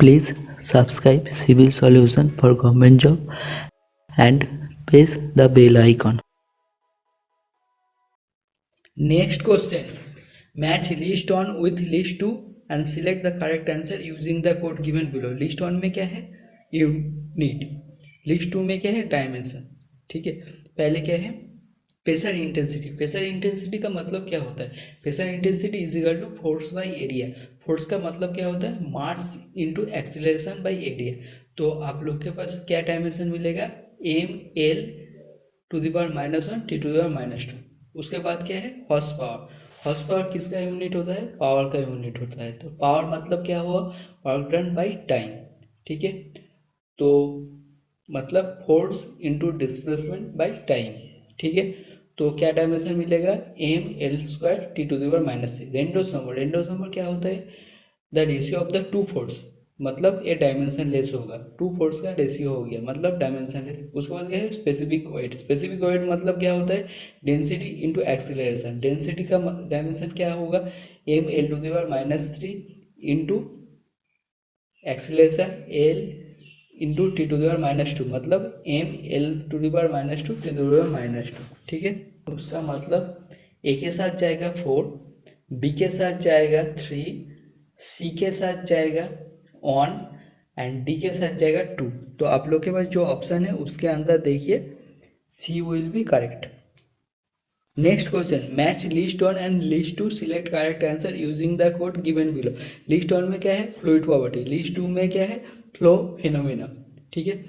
Please subscribe Civil Solution for government job and press the bell icon. Next question. Match list 1 with list 2 and select the correct answer using the code given below. List 1 में क्या है? Unit. List 2 में क्या है? Dimension. ठीक है. पहले क्या है? Pressure intensity. प्रेशर इंटेंसिटी का मतलब क्या होता है? Pressure intensity is equal to force by area. Force का मतलब क्या होता है? Mass into acceleration by area. तो आप लोग के पास क्या डायमेंशन मिलेगा? M L to the power -1 T to the power -2. उसके बाद क्या है? Horse power. हॉर्स पावर किसका यूनिट होता है? पावर का यूनिट होता है. तो पावर मतलब क्या हुआ? Work done by time. ठीक है. तो मतलब force into displacement by time. ठीक है. तो क्या डायमेंशन मिलेगा? M L square T to the power -3. Reynolds number. Reynolds number क्या होता है? The ratio of the two force. मतलब ये डायमेंशन लेस होगा. टू फोर्स का रेशियो हो गया मतलब डायमेंशन लेस. उसके बाद क्या है? Specific weight. स्पेसिफिक वेट मतलब क्या होता है? Density into acceleration. डेंसिटी का डायमेंशन क्या होगा? M L to the power -3 into acceleration L into T to the power -2 मतलब M L to the power -2 T to the power -2. ठीक है. उसका मतलब ए के साथ जाएगा 4, बी के साथ जाएगा 3, सी के साथ जाएगा 1 एंड डी के साथ जाएगा 2. तो आप लोग के पास जो ऑप्शन है उसके अंदर देखिए C will be correct. Next question. Match list 1 and list 2 select correct answer using the code given below. List 1 में क्या है? Fluid property. लिस्ट 2 में क्या है? Flow phenomena. ठीक है.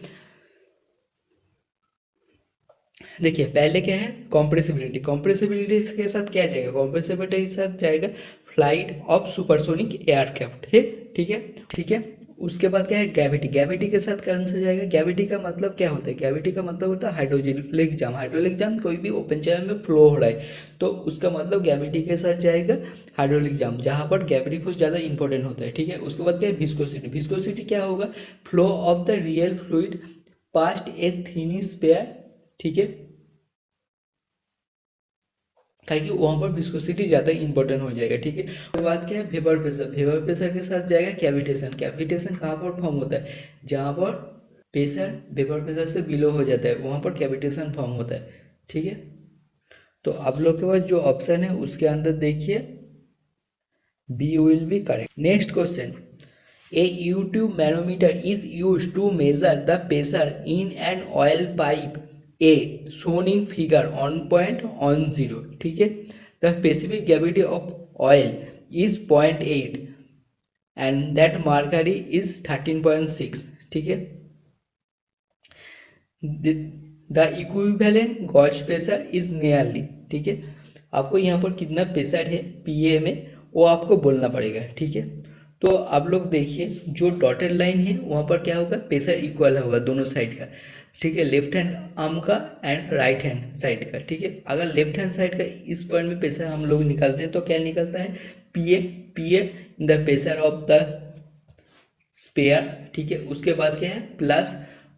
देखिए पहले क्या है? कॉम्प्रेसिबिलिटी. कॉम्प्रेसिबिलिटी के साथ क्या जाएगा? कॉम्प्रेसिबिलिटी के साथ जाएगा फ्लाइट ऑफ सुपरसोनिक एयरक्राफ्ट है. ठीक है. ठीक है. उसके बाद क्या है? ग्रेविटी. ग्रेविटी के साथ कौन सा जाएगा? ग्रेविटी का मतलब क्या होता है? ग्रेविटी का मतलब होता है हाइड्रोलिक जाम. हाइड्रोलिक जाम कोई भी ओपन चैनल में फ्लो हो रहा है तो उसका मतलब ग्रेविटी के साथ जाएगा हाइड्रोलिक जाम, जहाँ पर ग्रेविटी बहुत ज़्यादा इंपॉर्टेंट होता है. ठीक है. उसके बाद क्या है? विस्कोसिटी. विस्कोसिटी क्या होगा? Flow of the real fluid past a thin sphere. ठीक है. ताकि वहाँ पर विस्कोसिटी ज़्यादा इंपॉर्टेंट हो जाएगा. ठीक है. उसके बाद क्या है? Vapour pressure. वेपर प्रेशर के साथ जाएगा कैविटेशन. कैविटेशन कहाँ पर फॉर्म होता है? जहाँ पर प्रेशर वेपर प्रेशर से बिलो हो जाता है वहाँ पर कैविटेशन फॉर्म होता है. ठीक है. तो आप लोग के पास जो ऑप्शन है उसके अंदर देखिए B will be correct. Next question. A U-tube manometer is used to measure the pressure in an oil pipe A shown in figure 1.10. ठीक है. The specific gravity of oil is 0.8 and that mercury is 13.6. ठीक है. The equivalent gauge pressure is nearly. ठीक है. आपको यहाँ पर कितना प्रेशर है PA में वो आपको बोलना पड़ेगा. ठीक है. तो आप लोग देखिए जो डॉटेड लाइन है वहाँ पर क्या होगा? प्रेशर इक्वल होगा दोनों साइड का. ठीक है. लेफ्ट हैंड आर्म का एंड राइट हैंड साइड का. ठीक है. अगर लेफ्ट हैंड साइड का इस पॉइंट में प्रेशर हम लोग निकालते हैं तो क्या निकलता है? PA the pressure of the sphere. ठीक है. उसके बाद क्या है? प्लस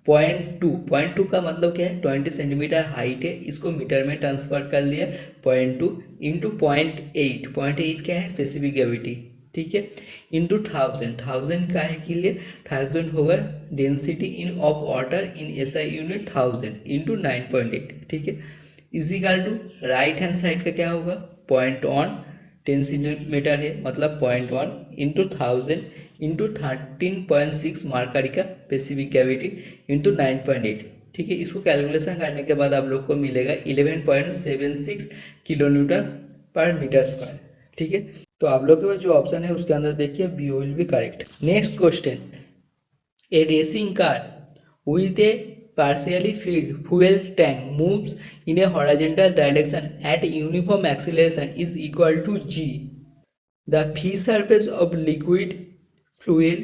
0.2 का मतलब क्या है? 20 सेंटीमीटर हाइट है, इसको मीटर में ट्रांसफर कर लिया. 0.2 इंटू 0.8. 0.8 क्या है? Specific gravity. ठीक है. इंटू 1000 का है के लिए 1000 होगा density in of water in SI unit 1000 into 9.8. ठीक है. Is equal to right hand side का क्या होगा? 0.1 10 सेंटीमीटर है मतलब 0.1 इंटू 1000 इंटू 13.6 मार्करी का स्पेसिफिक ग्रेविटी इंटू 9.8. ठीक है. इसको कैलकुलेशन करने के बाद आप लोग को मिलेगा 11.76 किलो न्यूटन पर मीटर स्क्वायर. ठीक है. तो आप लोग के पास जो ऑप्शन है उसके अंदर देखिए B will be correct. Next question. A racing car with a partially filled fuel tank moves in a horizontal direction at uniform acceleration is equal to g. The free surface of liquid fuel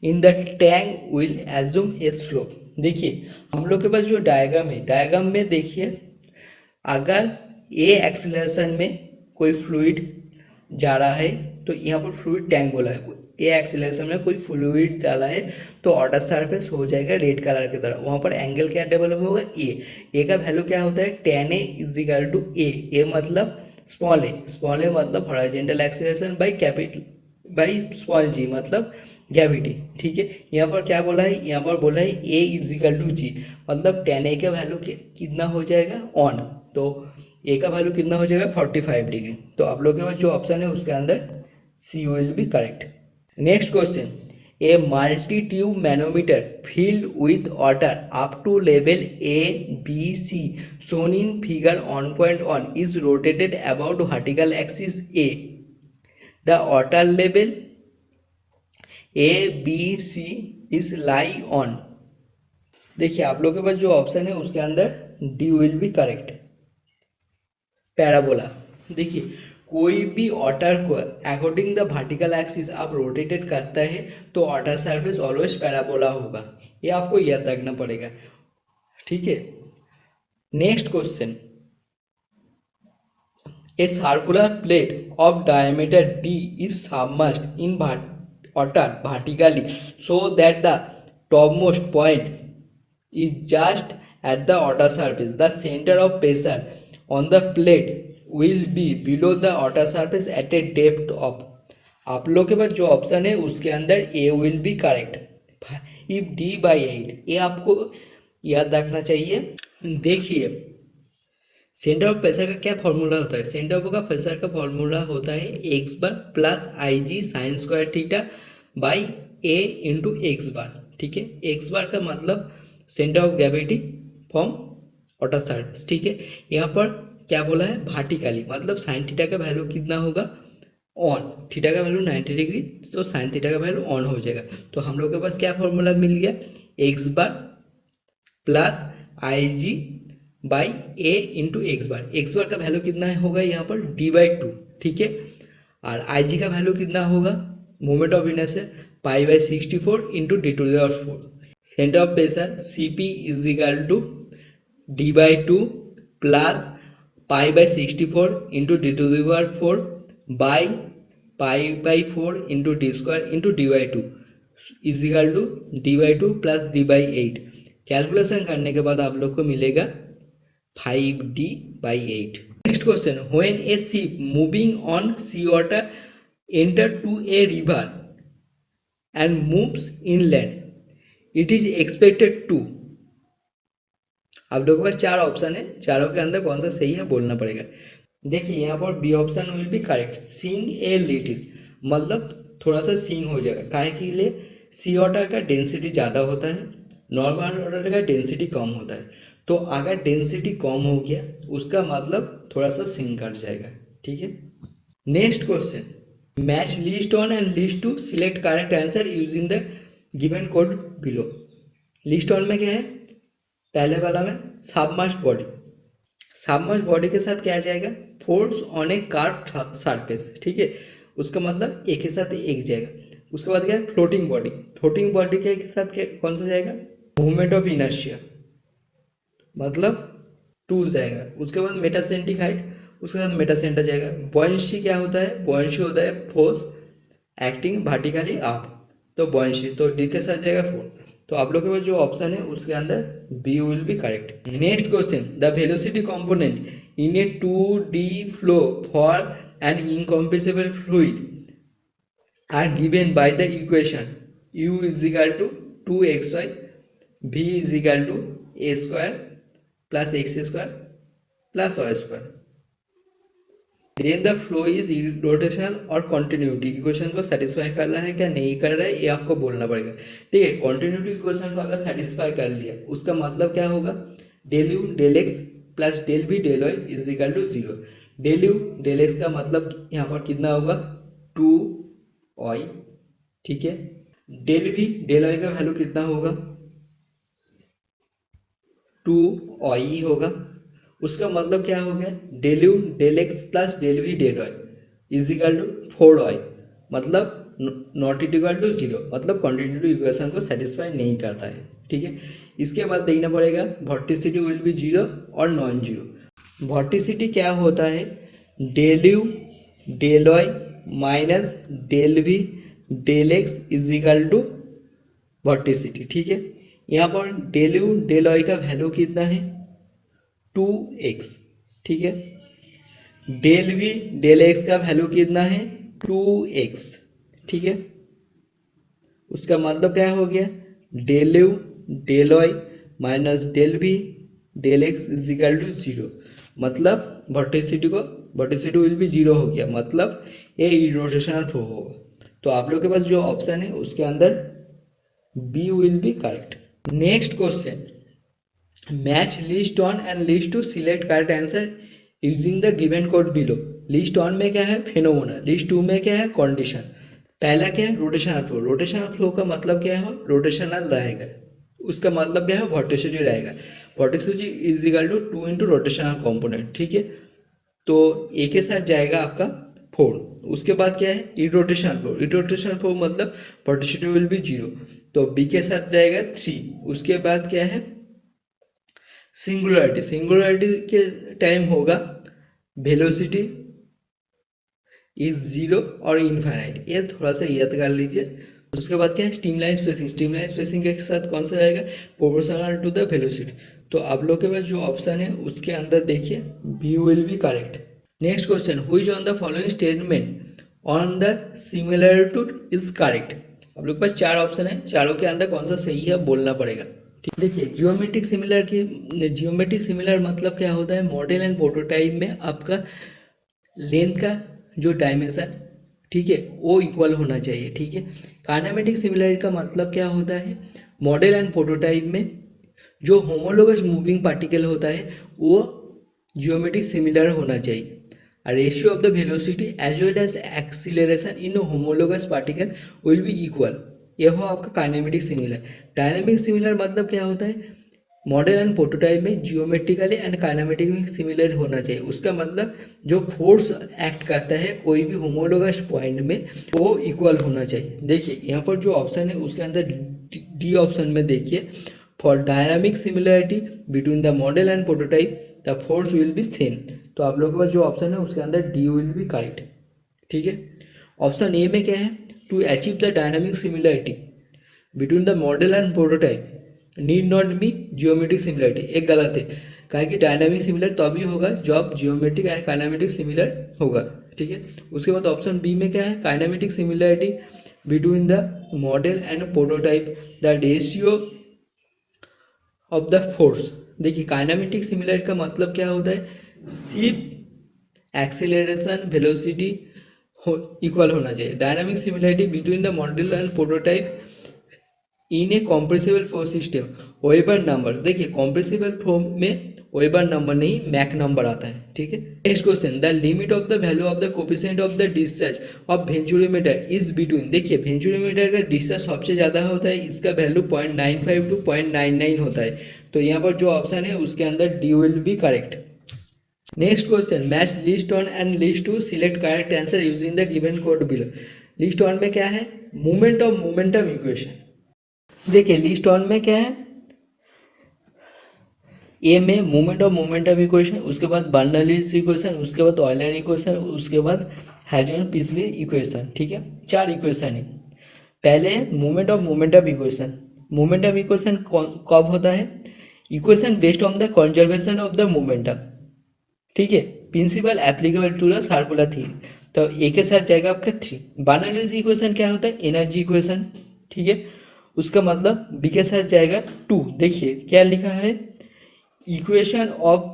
in the tank will assume a slope. देखिए हम लोग के पास जो diagram है, diagram में देखिए अगर ए acceleration में कोई फ्लूइड जा रहा है तो यहाँ पर फ्लूइड टैंक बोला है. ए एक्सीलरेशन में कोई फ्लूइड डाला है तो ऑर्डर सरफेस हो जाएगा रेड कलर की तरह. वहाँ पर एंगल क्या डेवलप होगा? ए का वैल्यू क्या होता है? tan A is equal to a मतलब स्मॉल ए. स्मॉल ए मतलब horizontal acceleration by capital by small g मतलब ग्रेविटी, ठीक है। यहाँ पर क्या बोला है, यहाँ पर बोला है ए इज इक्वल टू जी, मतलब टेन ए का वैल्यू कितना हो जाएगा ऑन, तो ए का वैल्यू कितना हो जाएगा 45 डिग्री। तो आप लोग के पास जो ऑप्शन है उसके अंदर C will be correct. Next question, a multi tube manometer filled with water up to level A, B, C shown in figure 1.1 is rotated about vertical axis A. The water level A, B, C is lie on। देखिए आप लोग के पास जो option है उसके अंदर D will be correct. Parabola, देखिए कोई भी वाटर को अकॉर्डिंग द वर्टिकल एक्सिस आप रोटेटेड करता है तो वाटर सरफेस ऑलवेज पैराबोला होगा, ये आपको याद रखना पड़ेगा, ठीक है। Next question, a circular plate of diameter D is submerged in water vertically so that the topmost point is just at the water surface. The center of pressure on the plate will be below the water surface at a depth of। आप लोग के पास जो option है उसके अंदर A will be correct if D by 8, ये आपको याद रखना चाहिए। देखिए सेंटर ऑफ प्रेशर का क्या फॉर्मूला होता है, सेंटर ऑफ का प्रेशर का फॉर्मूला होता है x bar plus I G sine square theta by A into x bar, ठीक है। एक्स बार का मतलब centre of gravity from water surface, ठीक है। यहाँ पर क्या बोला है वर्टिकली, मतलब साइन थीटा का वैल्यू कितना होगा ऑन, थीटा का वैल्यू 90 डिग्री, तो साइन थीटा का वैल्यू ऑन हो जाएगा। तो हम लोग के पास क्या फॉर्मूला मिल गया, x bar plus I G by A into x bar. X bar का वैल्यू कितना होगा यहाँ पर डी बाई 2, ठीक है। और आई जी का वैल्यू कितना होगा, moment of inertia pi by 64 into D to the power 4। Centre of pressure C P is equal to D by 2 plus pi by 64 into D to the power 4 by pi by 4 into D square into D by 2 is equal to D by 2 plus D by 8। Calculation करने के बाद आप लोग को मिलेगा 5d by 8। Next question, when a ship moving on sea water enter to a river and moves inland, it is expected to। आप लोगों के पास चार ऑप्शन है, चारों के अंदर कौन सा सही है बोलना पड़ेगा। देखिए यहाँ पर B option will be correct, sink a little, मतलब थोड़ा सा सिंग हो जाएगा, काहे के लिए सी वाटर का डेंसिटी ज़्यादा होता है, नॉर्मल वाटर का डेंसिटी कम होता है। तो अगर डेंसिटी कम हो गया उसका मतलब थोड़ा सा सिंक कर जाएगा, ठीक है। Next question, match list one and list two select correct answer using the given code below. List one में क्या है, पहले वाला में सबमर्ज्ड बॉडी, सबमर्ज्ड बॉडी के साथ क्या आ जाएगा force on A curve surface, ठीक है, उसका मतलब एक के साथ एक जाएगा। उसके बाद क्या है फ्लोटिंग बॉडी, फ्लोटिंग बॉडी के साथ क्या कौन सा जाएगा मूवमेंट ऑफ इनर्शिया, मतलब 2 जाएगा। उसके बाद मेटासेंट्रिक हाइट, उसके साथ मेटासेंटर जाएगा। बॉयंसी क्या होता है, बॉयंसी होता है फोर्स एक्टिंग वर्टिकली अप, तो बॉयंसी, तो डी के साथ जाएगा 4। तो आप लोग के पास जो ऑप्शन है उसके अंदर B will be correct. Next question, the velocity component in a 2D flow for an incompressible fluid are given by the equation u is equal to 2xy, v is equal to a square plus x square plus y square. Then the flow is rotational और continuity equation को satisfy कर रहा है क्या नहीं कर रहा है, ये आपको बोलना पड़ेगा। ठीक है, कॉन्टिन्यूटी इक्वेशन को अगर सेटिस्फाई कर लिया उसका मतलब क्या होगा, del u del x plus del v del y is equal to 0। Del u del x का मतलब यहाँ पर कितना होगा 2 वाई, ठीक है। डेल वी डेल वाई का वैल्यू कितना होगा 2 वाई होगा। उसका मतलब क्या हो गया, del u del x plus del v del y is equal to 4 y, मतलब नॉट इक्वल टू 0, मतलब कॉन्टिन्यूटी इक्वेशन को सेटिस्फाई नहीं कर रहा है। ठीक है, इसके बाद देखना पड़ेगा वॉर्टिसिटी विल बी 0 और नॉन जीरो। वॉर्टिसिटी क्या होता है, del u del y minus del v del x is equal to vorticity. ठीक है, यहाँ पर डेल यू डेल वाई का वैल्यू कितना है 2x, ठीक है। डेल वी डेल एक्स का वैल्यू कितना है 2x, ठीक है। उसका मतलब क्या हो गया, del u del y minus del v del x is equal to zero, मतलब वर्टिसिटी विल बी जीरो हो गया, मतलब ये इरोटेशनल फ्लो होगा। तो आप लोग के पास जो ऑप्शन है उसके अंदर B will be correct. Next question, match list one and list two select correct answer using the given code below. List one में क्या है, फेनोमेना, लिस्ट टू में क्या है, कंडीशन। पहला क्या है, रोटेशनल फ्लो। रोटेशनल फ्लो का मतलब क्या है, रोटेशनल रहेगा, उसका मतलब क्या है, वोर्टिसिटी रहेगा। Vorticity is equal to 2 into rotational component, ठीक है। तो ए के साथ जाएगा आपका 4। उसके बाद क्या है, इरोटेशनल फ्लो। इरोटेशनल फ्लो मतलब वोर्टिसिटी विल बी जीरो, तो बी के साथ जाएगा 3। उसके बाद क्या है, सिंगुलरिटी। सिंगुलरिटी के टाइम होगा वेलोसिटी इज जीरो और इनफाइनाइट, ये थोड़ा सा याद कर लीजिए। उसके बाद क्या है, स्ट्रीमलाइन स्पेसिंग। स्ट्रीमलाइन स्पेसिंग के साथ कौन सा जाएगा, प्रोपोर्शनल टू द वेलोसिटी। तो आप लोग के पास जो ऑप्शन है उसके अंदर देखिए B will be correct. Next question, which on the following statement on the similitude is correct. आप लोग के पास 4 ऑप्शन है, चारों के अंदर कौन सा सही है बोलना पड़ेगा। ठीक, देखिए जियोमेट्रिक सिमिलर की, जियोमेट्रिक सिमिलर मतलब क्या होता है, मॉडल एंड प्रोटोटाइप में आपका लेंथ का जो डायमेंशन, ठीक है, वो इक्वल होना चाहिए, ठीक है। काइनेमेटिक सिमिलरिटी का मतलब क्या होता है, मॉडल एंड प्रोटोटाइप में जो होमोलोगस मूविंग पार्टिकल होता है वो जियोमेट्रिक सिमिलर होना चाहिए। Ratio of the velocity as well as acceleration in homologous particle will be equal, यह हो आपका काइनेमेटिक सिमिलर। डायनामिक सिमिलर मतलब क्या होता है, मॉडल एंड प्रोटोटाइप में जियोमेट्रिकली एंड काइनेमेटिकली सिमिलर होना चाहिए। उसका मतलब जो फोर्स एक्ट करता है कोई भी होमोलोगस पॉइंट में वो इक्वल होना चाहिए। देखिए यहाँ पर जो ऑप्शन है उसके अंदर डी ऑप्शन में देखिए, for dynamic similarity between the model and prototype the force will be same. तो आप लोगों के पास जो ऑप्शन है उसके अंदर डी विल बी करेक्ट, ठीक है। ऑप्शन ए में क्या है, to achieve the dynamic similarity between the model and prototype need not be geometric similarity, एक गलत है। कहा कि डायनामिक सिमिलर तभी होगा जब जियोमेट्रिक एंड काइनेमेटिक सिमिलर होगा, ठीक है। उसके बाद ऑप्शन बी में क्या है, kinematic similarity between the model and prototype the ratio of the force. देखिए काइनेमेटिक सिमिलरिटी का मतलब क्या होता है, शिप एक्सीलरेशन वेलोसिटी इक्वल होना चाहिए। Dynamic similarity between the model and prototype in A compressible flow system weber number. देखिए compressible flow में वेबर नंबर नहीं मैक नंबर आता है, ठीक है। Next question, the limit of the value of the coefficient of the discharge of venturimeter is between. देखिए venturimeter का discharge सबसे ज़्यादा होता है, इसका वैल्यू 0.95 टू 0.99 होता है। तो यहाँ पर जो ऑप्शन है उसके अंदर D will be correct. Next question, match list one and list two select correct answer using the given code below. List one में क्या है, मूवमेंट ऑफ मोमेंटम इक्वेशन। देखिए लिस्ट ऑन में क्या है, ए में मूवमेंट ऑफ मोमेंटम इक्वेशन, उसके बाद बर्नौलीज इक्वेशन, उसके बाद ऑयलर इक्वेशन, उसके बाद हाइजेन-पिसली इक्वेशन, ठीक है। 4 इक्वेशन है। पहले movement of momentum equation. Momentum equation कब होता है, equation based on the conservation of the momentum, ठीक है। Principle applicable to the circular theory, तो ए के साथ जाएगा आपका 3। बर्नौलीज इक्वेशन क्या होता है, एनर्जी इक्वेशन, ठीक है। उसका मतलब बी के साथ जाएगा 2। देखिए क्या लिखा है, equation of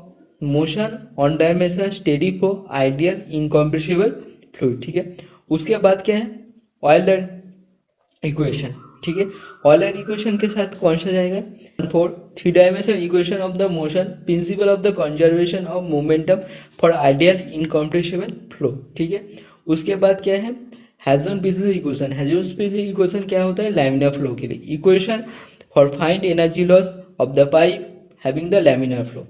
motion on dimension steady flow ideal incompressible fluid, ठीक है। उसके बाद क्या है, ऑयलर इक्वेशन, ठीक है। ऑयलर इक्वेशन के साथ कौन सा जाएगा, 4 3 dimension equation of the motion principle of the conservation of momentum for ideal incompressible flow, ठीक है। उसके बाद क्या है, हाइजेन-पिसली इक्वेशन। हाइजेन-पिसली इक्वेशन क्या होता है, लैमिनार फ्लो के लिए। Equation for find energy loss of the pipe having the laminar flow,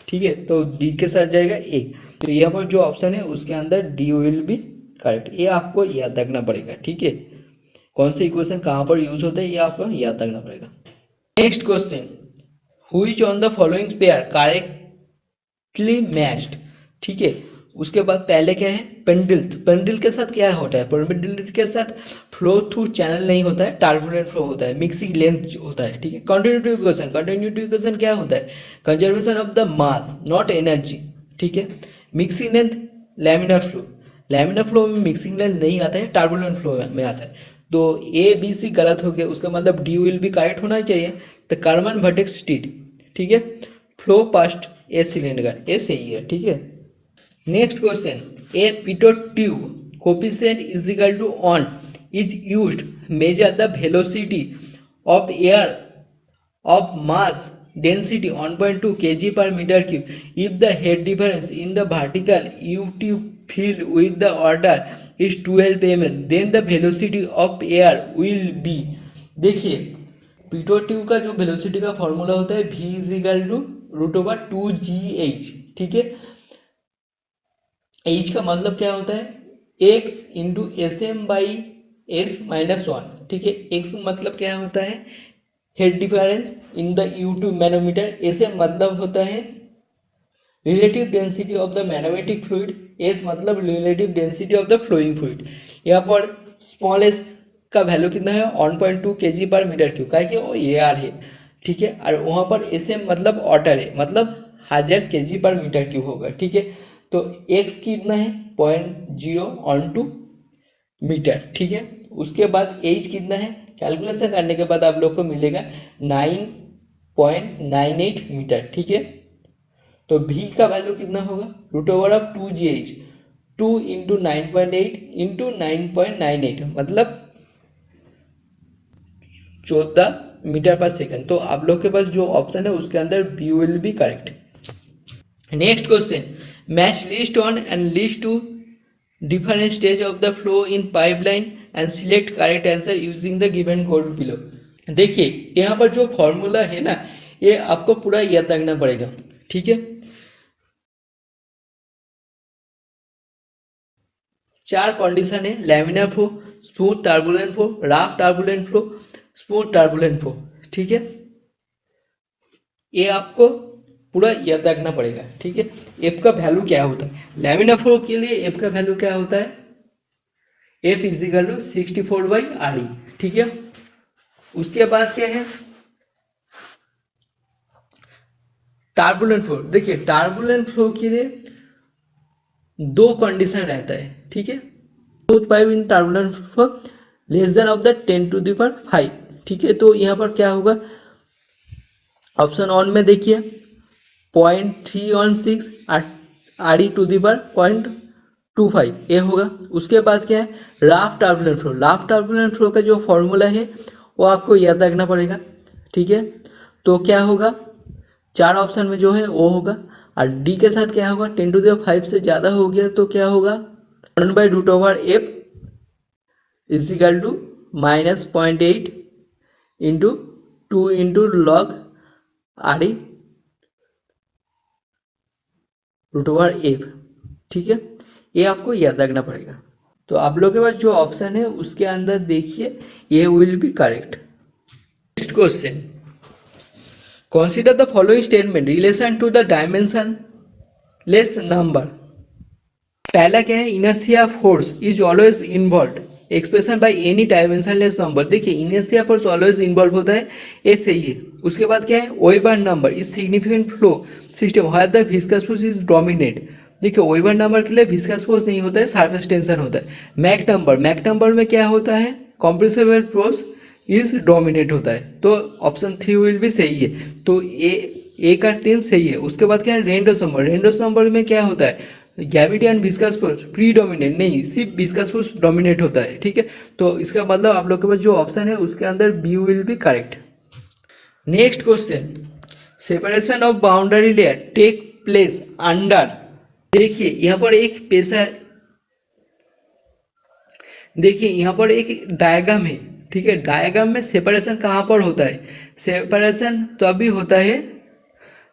ठीक है। तो डी के साथ जाएगा ए। तो यहाँ पर जो ऑप्शन है उसके अंदर डी विल बी करेक्ट, ये आपको याद रखना पड़ेगा, ठीक है। कौन से इक्वेशन कहाँ पर यूज होते हैं ये आपको याद रखना पड़ेगा। Next question, which on the following pair correctly matched, ठीक है। उसके बाद पहले क्या है, पेंडिल। पेंडिल के साथ क्या होता है, पेंडिल के साथ फ्लो थ्रू चैनल नहीं होता है, टर्बुलेंट फ्लो होता है, मिक्सिंग लेंथ होता है, ठीक है। Continuity equation. कंटिन्यूटी इक्वेशन क्या होता है, conservation of the mass not energy, ठीक है। Mixing length laminar flow. Laminar flow में मिक्सिंग लेंथ नहीं आता है, टर्बुलेंट फ्लो में आता है। तो ए बी सी गलत हो गया, उसका मतलब डी विल भी करेक्ट होना चाहिए। तो कार्बन वर्टेक्स स्ट्रीट, ठीक है, फ्लो पास्ट ए सिलेंडर, ये सही है, ठीक है। Next question, a pitot tube coefficient is equal to 1 is used measure the velocity of air of mass density 1.2 kg per meter cube. If the head difference in the vertical U-tube filled with the water is 12 mm, then the velocity of air will be। देखिए पीटो tube का जो velocity का formula होता है v is equal to √2gh, ठीक है। h का मतलब क्या होता है x into S M by S minus 1, ठीक है। x मतलब क्या होता है head difference in the U2 manometer, S M मतलब होता है relative density of the manometric fluid, S मतलब relative density of the flowing fluid. यहाँ पर स्मॉल एस का वैल्यू कितना है 1.2 kg पर मीटर क्यूब, का कि वो AR है, ठीक है। और वहाँ पर एस एम मतलब वाटर है, मतलब 1000 kg पर मीटर क्यूब होगा, ठीक है। तो x कितना है 0.012 मीटर, ठीक है। उसके बाद h कितना है, कैलकुलेशन करने के बाद आप लोग को मिलेगा 9.98 मीटर, ठीक है। तो v का वैल्यू कितना होगा √2gh, 2 इंटू 9.8 इंटू 9.98 मतलब 14 मीटर पर सेकंड। तो आप लोग के पास जो ऑप्शन है उसके अंदर B will be correct. Next question, match list 1 and list 2 different stage of the flow in pipeline and select correct answer using the given code below। देखिए यहाँ पर जो फॉर्मूला है ना ये आपको पूरा याद रखना पड़ेगा, ठीक है। 4 कंडीशन है, laminar flow, smooth turbulent flow, rough turbulent flow, smooth turbulent flow, ठीक है। ये आपको पूरा याद रखना पड़ेगा, ठीक है। एफ का वैल्यू क्या होता है, लैमिनार फ्लो के लिए एफ का वैल्यू क्या होता है, एफ इजिकल टू 64/RE, ठीक है। उसके बाद क्या है टर्बुलेंट फ्लो। देखिए टर्बुलेंट फ्लो के लिए 2 कंडीशन रहता है, ठीक है। Smooth pipe in turbulent flow less than of the 10⁵, ठीक है। तो यहाँ पर क्या होगा ऑप्शन 1 में देखिए 0.316 RE⁻⁵25 ये होगा। उसके बाद क्या है rough turbulent flow, rough turbulent flow का जो फॉर्मूला है वो आपको याद रखना पड़ेगा, ठीक है। तो क्या होगा 4 ऑप्शन में जो है वो होगा, और डी के साथ क्या होगा 10⁵ से ज़्यादा हो गया तो क्या होगा 1/√f is equal to -0.8 into 2 into log RE√f, ठीक है। ये आपको याद रखना पड़ेगा। तो आप लोग के पास जो ऑप्शन है उसके अंदर देखिए ये will be correct. Next question, consider the following statement relation to the dimensionless number. पहला क्या है inertia force is always involve expression by any dimensionless number. देखिए इनर्शिया फोर्स ऑलवेज इन्वॉल्व होता है, ये सही है। उसके बाद क्या है Weber number is significant flow system where the viscous force is dominate. देखिए वेबर नंबर के लिए विस्कस फोर्स नहीं होता है, सरफेस टेंशन होता है। मैक नंबर में क्या होता है कॉम्प्रेसिबल फोर्स इज डोमिनेट होता है। तो ऑप्शन 3 विल भी सही है। तो ए का 3 सही है। उसके बाद क्या है रेंडोस नंबर में क्या होता है gravity and viscous force predominate नहीं, सिर्फ विस्कस फोर्स डोमिनेट होता है, ठीक है। तो इसका मतलब आप लोग के पास जो ऑप्शन है उसके अंदर B will be correct. Next question, separation of boundary layer take place under. देखिए यहाँ पर एक पेशा, देखिए यहाँ पर एक डायग्राम है, ठीक है। डायग्राम में सेपरेशन कहाँ पर होता है, सेपरेशन तो अभी होता है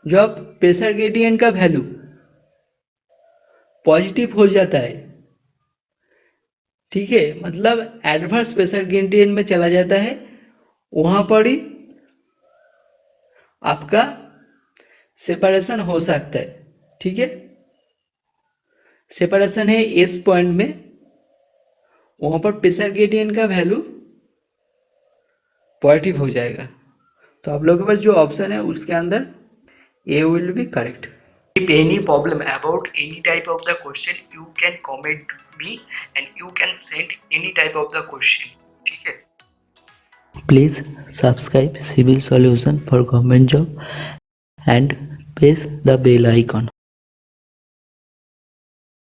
जब प्रेशर ग्रेडियंट का वैल्यू पॉजिटिव हो जाता है, ठीक है। मतलब एडवर्स प्रेशर ग्रेडियंट में चला जाता है, वहाँ पर ही आपका सेपरेशन हो सकता है, ठीक है। सेपरेशन है एस पॉइंट में, वहाँ पर प्रेशर ग्रेडियंट का वैल्यू पॉजिटिव हो जाएगा। तो आप लोगों के पास जो ऑप्शन है उसके अंदर A will be correct. If any problem about any type of the question, you can comment me and you can send any type of the question, ठीक है। Please subscribe Civil Solution for Government Job and press the bell icon.